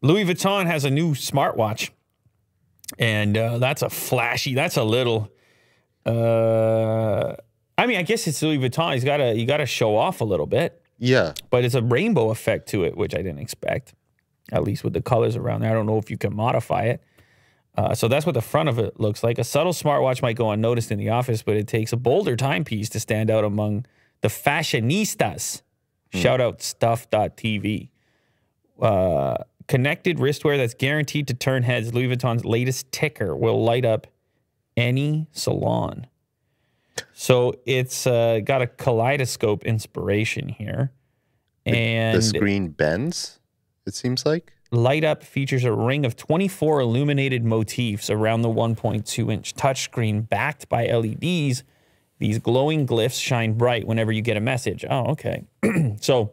Louis Vuitton has a new smartwatch, and that's a flashy. That's a little. I mean, I guess it's Louis Vuitton. You gotta show off a little bit. Yeah, but it's a rainbow effect to it, which I didn't expect. At least with the colors around there, I don't know if you can modify it. So that's what the front of it looks like. A subtle smartwatch might go unnoticed in the office, but it takes a bolder timepiece to stand out among the fashionistas. Shout out stuff.tv. Connected wristwear that's guaranteed to turn heads. Louis Vuitton's latest ticker will light up any salon. So it's got a kaleidoscope inspiration here. And the screen bends, it seems like. Light Up features a ring of 24 illuminated motifs around the 1.2-inch touchscreen backed by LEDs. These glowing glyphs shine bright whenever you get a message. Oh, okay. So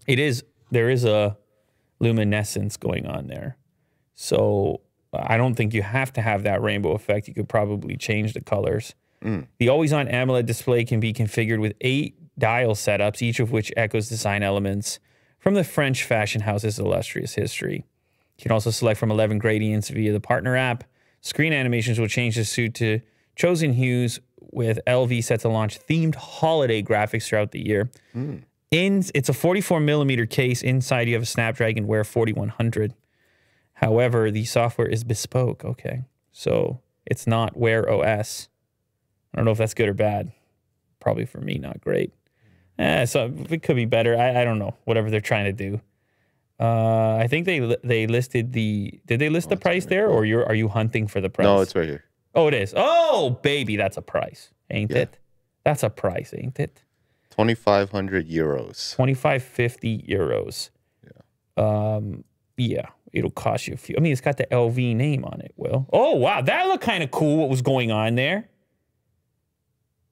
there is a luminescence going on there. So I don't think you have to have that rainbow effect. You could probably change the colors. The always-on AMOLED display can be configured with 8 dial setups, each of which echoes design elements from the French fashion house's illustrious history. You can also select from 11 gradients via the partner app. Screen animations will change the suit to chosen hues, with LV set to launch themed holiday graphics throughout the year. It's a 44mm case. Inside, you have a Snapdragon Wear 4100. However, the software is bespoke. Okay, so it's not Wear OS. I don't know if that's good or bad. Probably for me, not great. So it could be better. I don't know. Whatever they're trying to do. I think they listed the. Did they list the price there, or are you hunting for the price? No, it's right here. Oh, it is. Oh, baby, that's a price, ain't it? That's a price, ain't it? 2,500 euros. 2,550 euros. Yeah. Yeah. It'll cost you a few. I mean, it's got the LV name on it. Will. Oh wow, that looked kind of cool. What was going on there?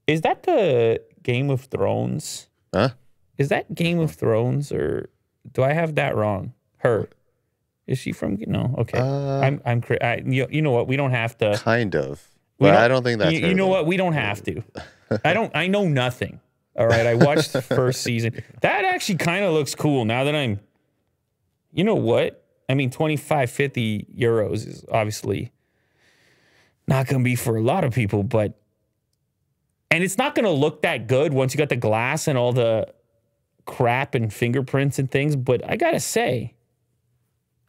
Is that the Game of Thrones? Huh? Is that Game of Thrones, or do I have that wrong? Her. Is she from? No. Okay. You know what? We don't have to. Kind of. But I don't think that's. You know what? We don't have to. I know nothing. All right. I watched the first season. That actually kind of looks cool. Now that I'm. You know what? I mean, 2,550 euros is obviously not going to be for a lot of people, but. And it's not going to look that good once you got the glass and all the crap and fingerprints and things. But I got to say,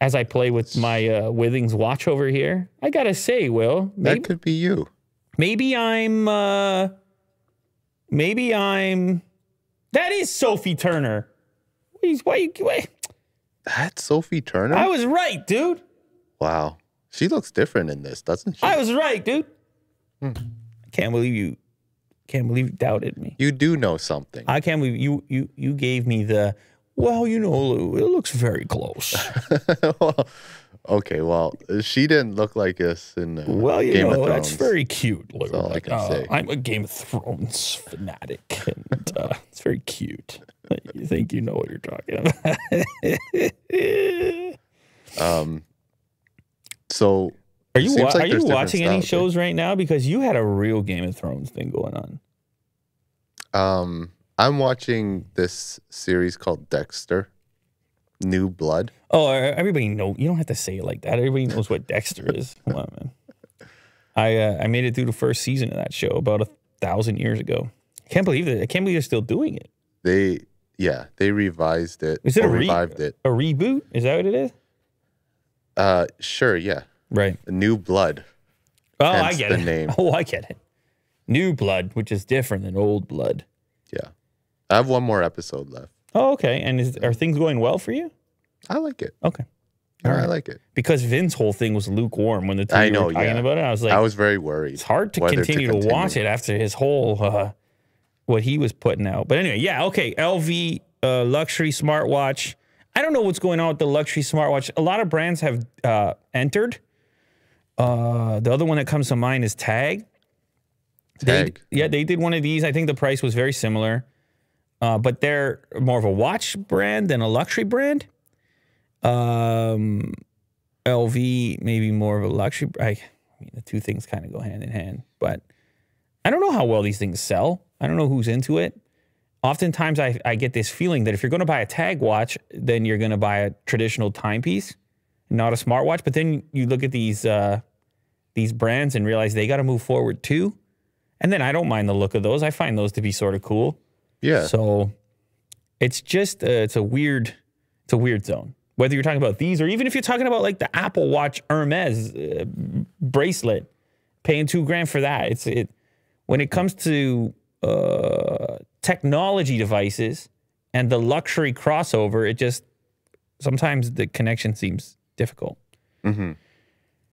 as I play with my Withings watch over here, I got to say, Will. That could be you. Maybe I'm... that is Sophie Turner. Wait. That's Sophie Turner? I was right, dude. Wow. She looks different in this, doesn't she? I was right, dude. I can't believe you doubted me. You do know something. I can't believe you gave me the, well, you know, Lou, it looks very close. Well, okay, well, she didn't look like this in Game of Thrones. That's very cute, Lou. That's all I can say. I'm a Game of Thrones fanatic, and it's very cute. You think you know what you're talking about. So... Are you watching any shows right now? Because you had a real Game of Thrones thing going on. I'm watching this series called Dexter, New Blood. Oh, everybody know. You don't have to say it like that. Everybody knows what Dexter is. Come on, man. I made it through the first season of that show about 1,000 years ago. I can't believe it. I can't believe they're still doing it. They revised it. Is it revived it? A reboot? Is that what it is? Sure, yeah. Right. New Blood. Oh, I get the it. Name. Oh, I get it. New Blood, which is different than Old Blood. Yeah. I have one more episode left. Oh, okay. And are things going well for you? I like it. Okay. All right. I like it. Because Vin's whole thing was lukewarm when the two were talking about it. I was like, I was very worried. It's hard to continue to watch it after his whole what he was putting out. But anyway, yeah, okay. LV luxury smartwatch. I don't know what's going on with the luxury smartwatch. A lot of brands have entered. The other one that comes to mind is Tag. They did one of these. I think the price was very similar. But they're more of a watch brand than a luxury brand. LV, maybe more of a luxury. I mean, the two things kind of go hand in hand. But I don't know how well these things sell. I don't know who's into it. Oftentimes, I get this feeling that if you're going to buy a Tag watch, then you're going to buy a traditional timepiece. not a smartwatch. But then you look at these brands and realize they got to move forward too. And then I don't mind the look of those. I find those to be sort of cool. Yeah. So it's just it's a weird zone. Whether you're talking about these or even if you're talking about like the Apple Watch Hermes bracelet, paying $2,000 for that. When it comes to technology devices and the luxury crossover, it just sometimes the connection seems difficult. Mm-hmm.